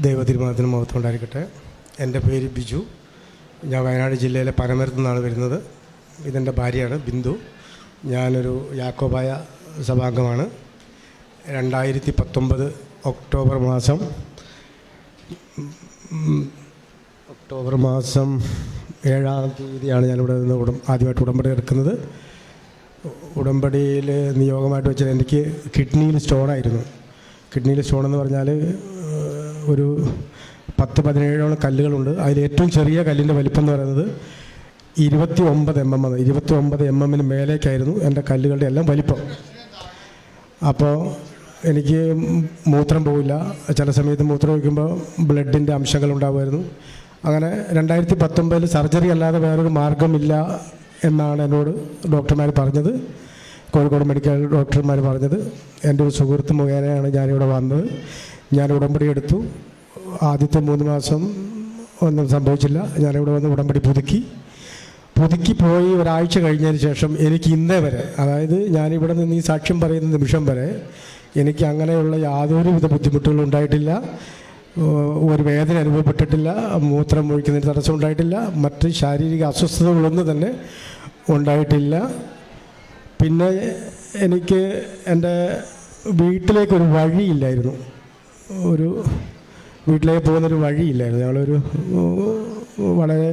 ദൈവതിരുമണത്തിന് മഹത്വം ഉണ്ടായിരിക്കട്ടെ. എൻ്റെ പേര് ബിജു. ഞാൻ വയനാട് ജില്ലയിലെ പനമരത്തു നിന്നാണ് വരുന്നത്. ഇതെൻ്റെ ഭാര്യയാണ് ബിന്ദു. ഞാനൊരു യാക്കോബായ സഭാംഗമാണ്. 2019 ഒക്ടോബർ മാസം 7-ാം തീയതിയാണ് ഞാനിവിടെ നിന്ന് ആദ്യമായിട്ട് ഉടമ്പടി എടുക്കുന്നത്. ഉടമ്പടിയിൽ നിയോഗമായിട്ട് വെച്ചാൽ എനിക്ക് കിഡ്നിയിൽ സ്റ്റോണായിരുന്നു. കിഡ്നിയിൽ സ്റ്റോണെന്ന് പറഞ്ഞാൽ ഒരു 10-17 കല്ലുകളുണ്ട്. അതിൽ ഏറ്റവും ചെറിയ കല്ലിൻ്റെ വലിപ്പം എന്ന് പറയുന്നത് 29 mm. 29 mm മേലേക്കായിരുന്നു എൻ്റെ കല്ലുകളുടെ എല്ലാം വലിപ്പം. അപ്പോൾ എനിക്ക് മൂത്രം പോവില്ല. ചില സമയത്ത് മൂത്രം ഒഴിക്കുമ്പോൾ ബ്ലഡിൻ്റെ അംശങ്ങളുണ്ടാകുമായിരുന്നു. അങ്ങനെ 2019 സർജറി അല്ലാതെ വേറൊരു മാർഗമില്ല എന്നാണ് എന്നോട് ഡോക്ടർമാർ പറഞ്ഞത്. കോഴിക്കോട് മെഡിക്കൽ ഡോക്ടർമാർ പറഞ്ഞത്. എൻ്റെ ഒരു സുഹൃത്ത് മുഖേനയാണ് ഞാനിവിടെ വന്നത്. ഞാൻ ഉടമ്പടി എടുത്തു. ആദ്യത്തെ 3 മാസം ഒന്നും സംഭവിച്ചില്ല. ഞാനിവിടെ വന്ന് ഉടമ്പടി പുതുക്കി പോയി ഒരാഴ്ച കഴിഞ്ഞതിന് ശേഷം എനിക്ക് ഇന്നേ വരെ, അതായത് ഞാനിവിടെ നിന്ന് ഈ സാക്ഷ്യം പറയുന്ന നിമിഷം വരെ എനിക്ക് അങ്ങനെയുള്ള യാതൊരുവിധ ബുദ്ധിമുട്ടുകളും ഉണ്ടായിട്ടില്ല. ഒരു വേദന അനുഭവപ്പെട്ടിട്ടില്ല. മൂത്രം ഒഴിക്കുന്നതിന് തടസ്സം ഉണ്ടായിട്ടില്ല. മറ്റ് ശാരീരിക അസ്വസ്ഥതകളൊന്നും തന്നെ ഉണ്ടായിട്ടില്ല. പിന്നെ എനിക്ക് എൻ്റെ വീട്ടിലേക്കൊരു വഴിയില്ലായിരുന്നു. വീട്ടിലേക്ക് പോകുന്നൊരു വഴിയില്ലായിരുന്നു. ഞങ്ങളൊരു വളരെ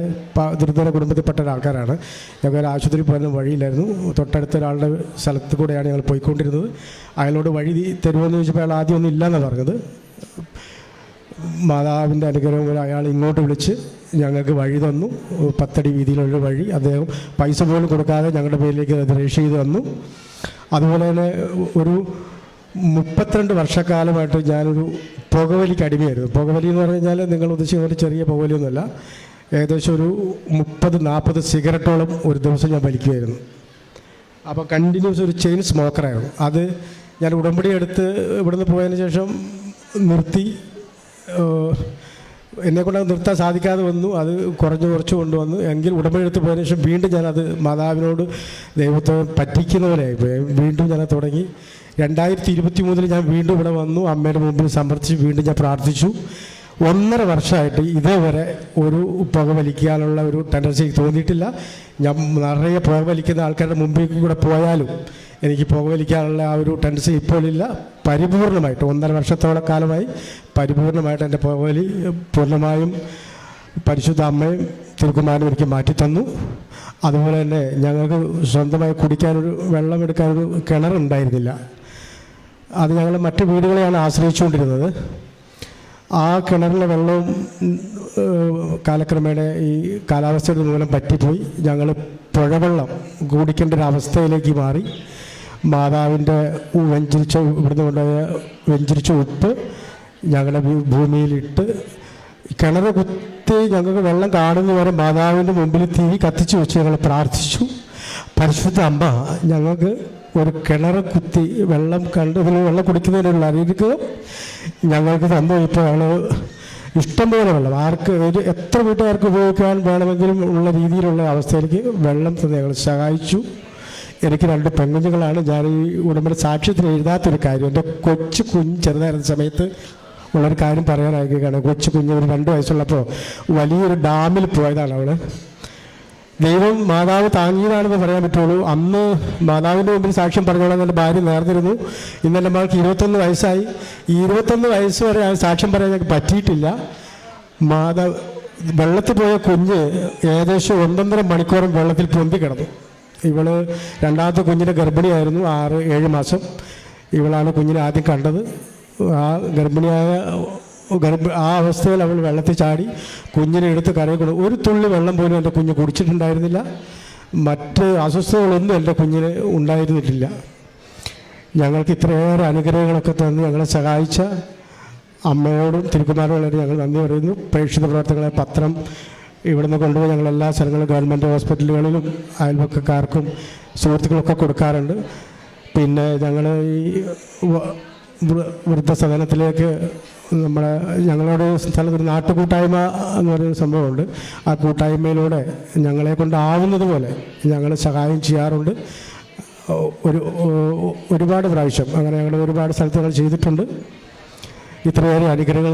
ദുരിതര കുടുംബത്തിൽപ്പെട്ട ഒരാൾക്കാരാണ്. ഞങ്ങൾ ആശുപത്രിയിൽ പോകുന്ന വഴിയില്ലായിരുന്നു. തൊട്ടടുത്ത ഒരാളുടെ സ്ഥലത്ത് കൂടെയാണ് ഞങ്ങൾ പോയിക്കൊണ്ടിരുന്നത്. അയാളോട് വഴി തരുമെന്ന് ചോദിച്ചപ്പോൾ അയാൾ ആദ്യമൊന്നും ഇല്ലയെന്നാണ് പറഞ്ഞത്. മാതാവിൻ്റെ അനുഗ്രഹം പോലെ അയാൾ ഇങ്ങോട്ട് വിളിച്ച് ഞങ്ങൾക്ക് വഴി തന്നു. 10 അടി വീതിയിലുള്ള വഴി. അദ്ദേഹം പൈസ പോലും കൊടുക്കാതെ ഞങ്ങളുടെ പേരിലേക്ക് അത് രജിസ്റ്റർ ചെയ്ത് തന്നു. അതുപോലെ തന്നെ ഒരു 32 വർഷക്കാലമായിട്ട് ഞാനൊരു പുകവലിക്ക് അടിമയായിരുന്നു. പുകവലി എന്ന് പറഞ്ഞു കഴിഞ്ഞാൽ നിങ്ങൾ ഉദ്ദേശിക്കുന്ന ഒരു ചെറിയ പുകവലിയൊന്നുമല്ല. ഏകദേശം ഒരു 30-40 സിഗരറ്റോളം ഒരു ദിവസം ഞാൻ വലിക്കുമായിരുന്നു. അപ്പോൾ കണ്ടിന്യൂസ് ഒരു ചെയിൻ സ്മോക്കറായിരുന്നു. അത് ഞാൻ ഉടമ്പടി എടുത്ത് ഇവിടുന്ന് പോയതിന് ശേഷം നിർത്തി. എന്നെക്കൊണ്ട് അത് നിർത്താൻ സാധിക്കാതെ വന്നു. അത് കുറച്ച് കൊണ്ടുവന്നു. എങ്കിൽ ഉടമ്പടി എടുത്ത് പോയതിനു ശേഷം വീണ്ടും ഞാനത് മാതാവിനോട് ദൈവത്തെ പറ്റിക്കുന്ന പോലെയായിപ്പോയി. വീണ്ടും ഞാനത് തുടങ്ങി. 2023 ഞാൻ വീണ്ടും ഇവിടെ വന്നു. അമ്മയുടെ മുമ്പിൽ സമർപ്പിച്ച് വീണ്ടും ഞാൻ പ്രാർത്ഥിച്ചു. 1.5 വർഷമായിട്ട് ഇതേവരെ ഒരു പുക വലിക്കാനുള്ള ഒരു ടെൻഡൻസി തോന്നിയിട്ടില്ല. ഞാൻ നിറയെ പുക വലിക്കുന്ന ആൾക്കാരുടെ മുമ്പിൽ കൂടെ പോയാലും എനിക്ക് പുക വലിക്കാനുള്ള ആ ഒരു ടെൻഡൻസി ഇപ്പോഴില്ല. പരിപൂർണമായിട്ട് 1.5 വർഷത്തോളം കാലമായി പരിപൂർണമായിട്ട് എൻ്റെ പുകവലി പൂർണ്ണമായും പരിശുദ്ധ അമ്മയും തിരുക്കുമാരനും എനിക്ക് മാറ്റിത്തന്നു. അതുപോലെ തന്നെ ഞങ്ങൾക്ക് സ്വന്തമായി കുടിക്കാനൊരു വെള്ളമെടുക്കാനൊരു കിണറുണ്ടായിരുന്നില്ല. അത് ഞങ്ങൾ മറ്റു വീടുകളെയാണ് ആശ്രയിച്ചുകൊണ്ടിരുന്നത്. ആ കിണറിലെ വെള്ളവും കാലക്രമേണ ഈ കാലാവസ്ഥയുടെ മൂലം പറ്റിപ്പോയി. ഞങ്ങൾ പുഴവെള്ളം കുടിക്കേണ്ട ഒരു അവസ്ഥയിലേക്ക് മാറി. മാതാവിൻ്റെ ഇവിടുന്ന് കൊണ്ടുപോയ വെഞ്ചരിച്ച ഉപ്പ് ഞങ്ങളുടെ ഭൂമിയിലിട്ട് കിണർ കുത്തി ഞങ്ങൾക്ക് വെള്ളം കാണുന്നവരെ മാതാവിൻ്റെ മുമ്പിൽ തീ കത്തിച്ച് വെച്ച് ഞങ്ങൾ പ്രാർത്ഥിച്ചു. പരിശുദ്ധ അമ്മ ഞങ്ങൾക്ക് ഒരു കിണർ കുത്തി വെള്ളം വെള്ളം കുടിക്കുന്നതിനുള്ള അനുഗ്രഹം ഞങ്ങൾക്ക് തന്നു. ഇപ്പോൾ ഞങ്ങൾ ഇഷ്ടംപോലെ വെള്ളം എത്ര വീട്ടുകാർക്ക് ഉപയോഗിക്കാൻ വേണമെങ്കിലും ഉള്ള രീതിയിലുള്ള അവസ്ഥയിലേക്ക് വെള്ളം തന്നെ ഞങ്ങൾ സഹായിച്ചു. എനിക്ക് 2 പെൺകുഞ്ഞുങ്ങളാണ്. ഞാൻ ഈ ഉടമ്പടി സാക്ഷ്യത്തിന് എഴുതാത്തൊരു കാര്യം, എൻ്റെ ചെറുതായിരുന്ന സമയത്ത് ഉള്ളൊരു കാര്യം പറയാനായിരിക്കുകയാണ്. കുഞ്ഞ് ഒരു 2 വയസ്സുള്ളപ്പോൾ വലിയൊരു ഡാമിൽ പോയതാണ് അവൾ. ദൈവം മാതാവ് താങ്ങിയതാണെന്ന് പറയാൻ പറ്റുള്ളൂ. അന്ന് മാതാവിൻ്റെ മുമ്പിൽ സാക്ഷ്യം പറഞ്ഞോളാം എൻ്റെ ഭാര്യ നേർന്നിരുന്നു. ഇന്ന് എൻ്റെ മകൾക്ക് 21 വയസ്സായി. ഈ 21 വയസ്സ് വരെ ആ സാക്ഷ്യം പറയാൻ ഞങ്ങൾക്ക് പറ്റിയിട്ടില്ല. വെള്ളത്തിൽ പോയ കുഞ്ഞ് ഏകദേശം 1.5 മണിക്കൂറും വെള്ളത്തിൽ പൊന്തി കിടന്നു. ഇവള് 2ാമത്തെ കുഞ്ഞിൻ്റെ ഗർഭിണിയായിരുന്നു. 6-7 മാസം. ഇവളാണ് കുഞ്ഞിനെ ആദ്യം കണ്ടത്. ആ അവസ്ഥയിൽ അവൾ വെള്ളത്തിൽ ചാടി കുഞ്ഞിനെ എടുത്ത് കരയിൽ കൊണ്ട് ഒരു തുള്ളി വെള്ളം പോലും എൻ്റെ കുഞ്ഞ് കുടിച്ചിട്ടുണ്ടായിരുന്നില്ല. മറ്റ് അസ്വസ്ഥതകളൊന്നും എൻ്റെ കുഞ്ഞിന് ഉണ്ടായിരുന്നിട്ടില്ല. ഞങ്ങൾക്ക് ഇത്രയേറെ അനുഗ്രഹങ്ങളൊക്കെ തന്ന് ഞങ്ങളെ സഹായിച്ച അമ്മയോടും തിരുക്കുമാരോടും ഞങ്ങൾ നന്ദി പറയുന്നു. പ്രേക്ഷിത പ്രവർത്തനങ്ങളെ പത്രം ഇവിടുന്ന് കൊണ്ടുപോയി ഞങ്ങൾ എല്ലാ സ്ഥലങ്ങളിലും ഗവൺമെൻറ് ഹോസ്പിറ്റലുകളിലും അയൽവക്കക്കാർക്കും സുഹൃത്തുക്കളൊക്കെ കൊടുക്കാറുണ്ട്. പിന്നെ ഞങ്ങൾ ഈ വൃദ്ധസദനത്തിലേക്ക് ഞങ്ങളുടെ സ്ഥലത്തൊരു നാട്ടുകൂട്ടായ്മ എന്ന് പറയുന്ന സംഭവമുണ്ട്. ആ കൂട്ടായ്മയിലൂടെ ഞങ്ങളെ കൊണ്ടാവുന്നത് പോലെ ഞങ്ങൾ സഹായം ചെയ്യാറുണ്ട്. ഒരുപാട് പ്രാവശ്യം അങ്ങനെ ഞങ്ങൾ ഒരുപാട് സ്ഥലത്ത് ഞങ്ങൾ ചെയ്തിട്ടുണ്ട്. ഇത്രയേറെ അനുഗ്രഹങ്ങൾ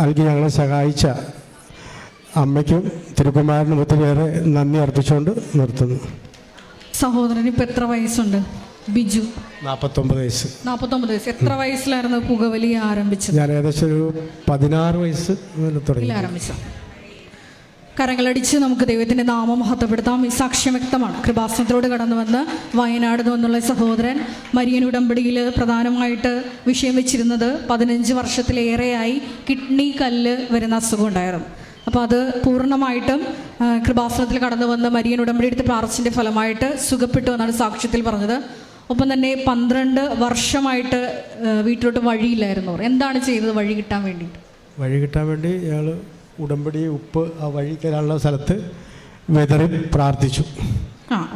നൽകി ഞങ്ങളെ സഹായിച്ച അമ്മയ്ക്കും തിരുക്കുമാരനും ഒത്തിരിയേറെ നന്ദി അർപ്പിച്ചുകൊണ്ട് നിർത്തുന്നു. സഹോദരന് ഇപ്പം എത്ര വയസ്സുണ്ട്? ബിജു 49 വയസ്സ്. 49 വയസ്സ്. എത്ര വയസ്സിലായിരുന്നു പുകവലി ആരംഭിച്ചത്? ഞാൻ ഏകദേശം ഒരു 16 വയസ്സ് തുടങ്ങി ആരംഭിച്ചു. കരങ്ങളടിച്ച് നമുക്ക് ദൈവത്തിൻ്റെ നാമം മഹത്വപ്പെടുത്താം. ഈ സാക്ഷ്യം വ്യക്തമാണ്. കൃപാസനത്തിലൂടെ കടന്നു വന്ന് വയനാട് നിന്നുള്ള സഹോദരൻ മരിയൻ ഉടമ്പടിയിൽ പ്രധാനമായിട്ട് വിഷയം വെച്ചിരുന്നത് 15 വർഷത്തിലേറെയായി കിഡ്നി കല്ല് വരുന്ന അസുഖം ഉണ്ടായിരുന്നു. അപ്പോൾ അത് പൂർണ്ണമായിട്ടും കൃപാസനത്തിൽ കടന്നു വന്ന് മരിയൻ ഉടമ്പടി എടുത്ത് പ്രാർത്ഥിച്ചതിൻ്റെ ഫലമായിട്ട് സുഖപ്പെട്ടു എന്നാണ് സാക്ഷ്യത്തിൽ പറഞ്ഞത്. ഒപ്പം തന്നെ 12 വർഷമായിട്ട് വീട്ടിലോട്ട് വഴിയില്ലായിരുന്നു. എന്താണ് ചെയ്തത് വഴി കിട്ടാൻ വേണ്ടി? വഴി കിട്ടാൻ വേണ്ടി ഞങ്ങൾ ഉടമ്പടി ഉപ്പ് ആ വഴി തരാനുള്ള സ്ഥലത്ത് വെതറി പ്രാർത്ഥിച്ചു.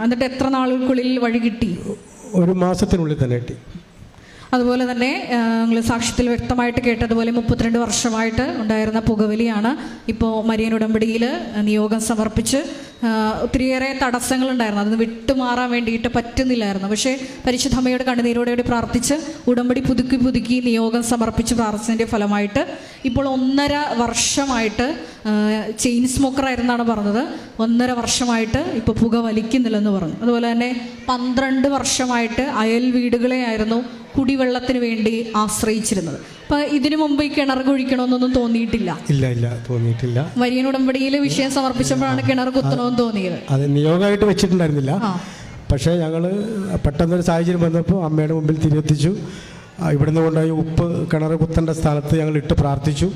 എന്നിട്ട് എത്ര നാളുകൾക്കുള്ളിൽ വഴി കിട്ടി? ഒരു മാസത്തിനുള്ളിൽ തന്നെ കിട്ടി. അതുപോലെ തന്നെ നിങ്ങൾ സാക്ഷ്യത്തിൽ വ്യക്തമായിട്ട് കേട്ടതുപോലെ 32 വർഷമായിട്ട് ഉണ്ടായിരുന്ന പുകവലിയാണ് ഇപ്പോൾ മരിയൻ ഉടമ്പടിയിൽ നിയോഗം സമർപ്പിച്ച് ഒത്തിരിയേറെ തടസ്സങ്ങളുണ്ടായിരുന്നു. അതിന് വിട്ടുമാറാൻ വേണ്ടിയിട്ട് പറ്റുന്നില്ലായിരുന്നു. പക്ഷേ പരിശുദ്ധ അമ്മയുടെ കണ്ണുനീരോടുകൂടി പ്രാർത്ഥിച്ച് ഉടമ്പടി പുതുക്കി നിയോഗം സമർപ്പിച്ച് പ്രാർത്ഥിച്ചതിൻ്റെ ഫലമായിട്ട് ഇപ്പോൾ 1.5 വർഷമായിട്ട് ചെയിൻ സ്മോക്കറായിരുന്നാണ് പറഞ്ഞത്. 1.5 വർഷമായിട്ട് ഇപ്പോൾ പുക വലിക്കുന്നില്ലെന്ന് പറഞ്ഞു. അതുപോലെ തന്നെ 12 വർഷമായിട്ട് അയൽ വീടുകളെയായിരുന്നു കുടിവെള്ളത്തിന് വേണ്ടി ആശ്രയിച്ചിരുന്നത്. അപ്പൊ ഇതിനു മുമ്പ് ഈ കിണർ കുഴിക്കണമെന്നൊന്നും തോന്നിയിട്ടില്ല? ഇല്ല തോന്നിയിട്ടില്ല. മരിയൻ ഉടമ്പടിയിൽ വിഷയം സമർപ്പിച്ചപ്പോഴാണ് കിണർ കുത്തണമെന്ന് തോന്നിയത്. അത് നിയോഗമായിട്ട് വെച്ചിട്ടുണ്ടായിരുന്നില്ല. പക്ഷേ ഞങ്ങൾ പെട്ടെന്നൊരു സാഹചര്യം വന്നപ്പോൾ അമ്മയുടെ മുമ്പിൽ തിരിയെത്തിച്ചു. ഇവിടുന്ന് കൊണ്ടുപോയി ഉപ്പ് കിണർ കുത്തേണ്ട സ്ഥലത്ത് ഞങ്ങൾ ഇട്ട് പ്രാർത്ഥിച്ചു.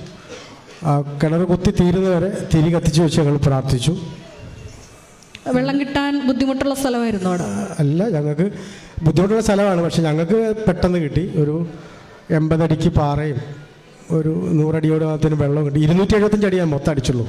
കിണർ കുത്തി തീരുന്നവരെ തിരി കത്തിച്ച് വെച്ച് ഞങ്ങൾ പ്രാർത്ഥിച്ചു. വെള്ളം കിട്ടാൻ ബുദ്ധിമുട്ടുള്ള സ്ഥലമായിരുന്നു അവിടെ? അല്ല, ഞങ്ങൾക്ക് ബുദ്ധിമുട്ടുള്ള സ്ഥലമാണ്. പക്ഷെ ഞങ്ങൾക്ക് പെട്ടെന്ന് കിട്ടി. ഒരു 80 അടിക്ക് പാറയും ഒരു 100 അടിയോട് ഭാഗത്തിന് വെള്ളം കിട്ടി. 275 അടി ഞാൻ മൊത്തം അടിച്ചുള്ളൂ.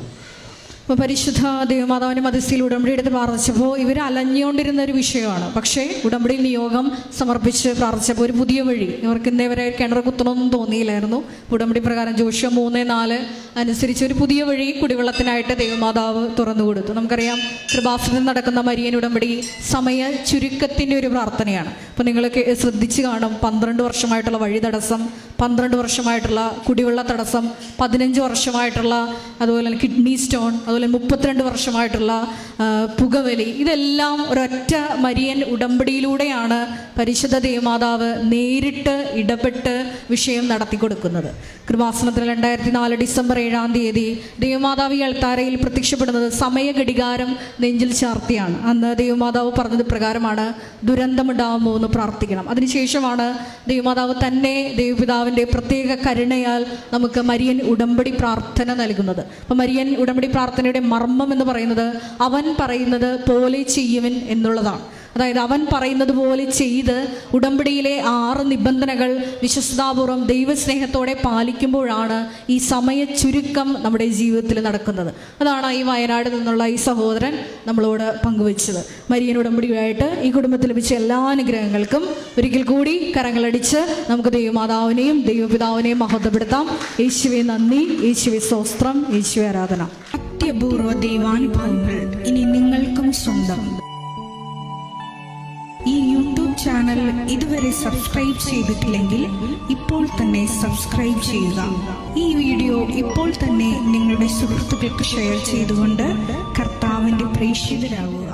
ഇപ്പോൾ പരിശുദ്ധ ദൈവമാതാവിൻ്റെ മധ്യസ്ഥയിൽ ഉടമ്പടി എടുത്ത് പ്രാർത്ഥിച്ചപ്പോൾ ഇവർ അലഞ്ഞുകൊണ്ടിരുന്ന ഒരു വിഷയമാണ്. പക്ഷേ ഉടമ്പടിയിൽ നിയോഗം സമർപ്പിച്ച് പ്രാർത്ഥിച്ചപ്പോൾ ഒരു പുതിയ വഴി, ഇവർക്ക് ഇന്നേ വരെ കിണർ കുത്തണമെന്നും തോന്നിയില്ലായിരുന്നു. ഉടമ്പടി പ്രകാരം ജോഷ്യ 3:4 അനുസരിച്ച് ഒരു പുതിയ വഴി കുടിവെള്ളത്തിനായിട്ട് ദൈവമാതാവ് തുറന്നു കൊടുത്തു. നമുക്കറിയാം കൃപാസനത്തിൽ നടക്കുന്ന മരിയൻ ഉടമ്പടി സമയ ചുരുക്കത്തിൻ്റെ ഒരു പ്രാർത്ഥനയാണ്. അപ്പോൾ നിങ്ങൾക്ക് ശ്രദ്ധിച്ച് കാണും, 12 വർഷമായിട്ടുള്ള വഴി തടസ്സം, 12 വർഷമായിട്ടുള്ള കുടിവെള്ള തടസ്സം, 15 വർഷമായിട്ടുള്ള അതുപോലെ കിഡ്നി സ്റ്റോൺ, അതുപോലെ 32 വർഷമായിട്ടുള്ള പുകവലി, ഇതെല്ലാം ഒരൊറ്റ മരിയൻ ഉടമ്പടിയിലൂടെയാണ് പരിശുദ്ധ ദൈവമാതാവ് നേരിട്ട് ഇടപെട്ട് വിഷയം നടത്തി കൊടുക്കുന്നത്. കൃപാസനത്തിൽ 2004 ഡിസംബർ 7-ാം തീയതി ദൈവമാതാവ് ഈ അൾത്താരയിൽ പ്രത്യക്ഷപ്പെടുന്നത് സമയഘടികാരം നെഞ്ചിൽ ചാർത്തിയാണ്. അന്ന് ദൈവമാതാവ് പറഞ്ഞത് പ്രകാരമാണ് ദുരന്തമുണ്ടാകുമോ എന്ന് പ്രാർത്ഥിക്കണം. അതിനുശേഷമാണ് ദൈവമാതാവ് തന്നെ ദൈവപിതാവിൻ്റെ പ്രത്യേക കരുണയാൽ നമുക്ക് മരിയൻ ഉടമ്പടി പ്രാർത്ഥന നൽകുന്നത്. അപ്പം മരിയൻ ഉടമ്പടി പ്രാർത്ഥനയുടെ മർമ്മം എന്ന് പറയുന്നത് അവൻ പറയുന്നത് പോലെ ചെയ്യുവൻ എന്നുള്ളതാണ്. അതായത് അവൻ പറയുന്നത് പോലെ ചെയ്ത് ഉടമ്പടിയിലെ 6 നിബന്ധനകൾ വിശ്വസ്താപൂർവം ദൈവസ്നേഹത്തോടെ പാലിക്കുമ്പോഴാണ് ഈ സമയ ചുരുക്കം നമ്മുടെ ജീവിതത്തിൽ നടക്കുന്നത്. അതാണ് ഈ വയനാട് നിന്നുള്ള ഈ സഹോദരൻ നമ്മളോട് പങ്കുവച്ചത്. മരിയൻ ഉടമ്പടിയായിട്ട് ഈ കുടുംബത്തിൽ ലഭിച്ച എല്ലാ അനുഗ്രഹങ്ങൾക്കും ഒരിക്കൽ കൂടി കരങ്ങളടിച്ച് നമുക്ക് ദൈവമാതാവിനെയും ദൈവപിതാവിനെയും മഹത്വപ്പെടുത്താം. യേശുവേ നന്ദി, യേശുവേ സ്തോത്രം, യേശുവേ ആരാധന. അത്യപൂർവ ദൈവാനുഭവങ്ങൾ ഇനി നിങ്ങൾക്കും സ്വന്തം. ഈ യൂട്യൂബ് ചാനൽ ഇതുവരെ സബ്സ്ക്രൈബ് ചെയ്തിട്ടില്ലെങ്കിൽ ഇപ്പോൾ തന്നെ സബ്സ്ക്രൈബ് ചെയ്യുക. ഈ വീഡിയോ ഇപ്പോൾ തന്നെ നിങ്ങളുടെ സുഹൃത്തുക്കൾക്ക് ഷെയർ ചെയ്തുകൊണ്ട് കർത്താവിൻ്റെ പ്രേക്ഷിതരാകുക.